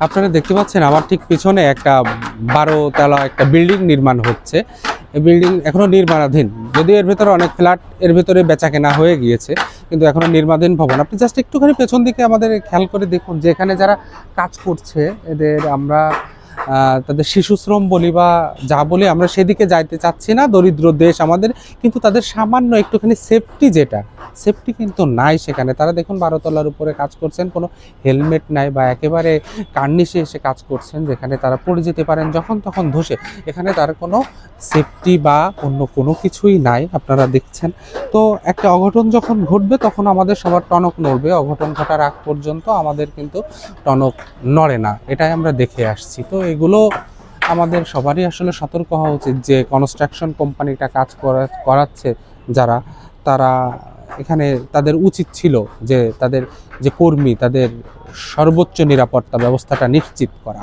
আপনারা দেখতে পাচ্ছেন আমার ঠিক পিছনে একটা 12 তলা একটা বিল্ডিং নির্মাণ হচ্ছে। এই বিল্ডিং এখনো নির্মাণাধীন, যদিও এর ভেতরে অনেক ফ্ল্যাট এর ভেতরে বেচা কেনা হয়ে গিয়েছে, কিন্তু এখনো নির্মাণাধীন ভবন। আপনি জাস্ট একটুখানি পেছন দিকে আমাদের খেয়াল করে দেখুন যে এখানে যারা কাজ করছে এদের আমরা তাদের শিশুশ্রম বলি বা যা বলি, আমরা সেদিকে যাইতে চাচ্ছি না, দরিদ্র দেশ আমাদের, কিন্তু তাদের সামান্য একটুখানি সেফটি কিন্তু নাই সেখানে। তারা দেখুন 12 তলার উপরে কাজ করছেন, কোনো হেলমেট নাই বা একেবারে কার্নিশে এসে কাজ করছেন, যেখানে তারা পড়ে যেতে পারেন যখন তখন ধসে। এখানে তার কোনো সেফটি বা অন্য কোনো কিছুই নাই, আপনারা দেখছেন। তো একটা অঘটন যখন ঘটবে তখন আমাদের সবার টনক নড়বে, অঘটন ঘটার আগ পর্যন্ত আমাদের কিন্তু টনক নড়ে না, এটাই আমরা দেখে আসছি। তো এগুলো আমাদের সবারই আসলে সতর্ক হওয়া উচিত যে কনস্ট্রাকশন কোম্পানিটা কাজ করাচ্ছে যারা, তারা এখানে তাদের উচিত ছিল যে তাদের যে কর্মী তাদের সর্বোচ্চ নিরাপত্তা ব্যবস্থাটা নিশ্চিত করা।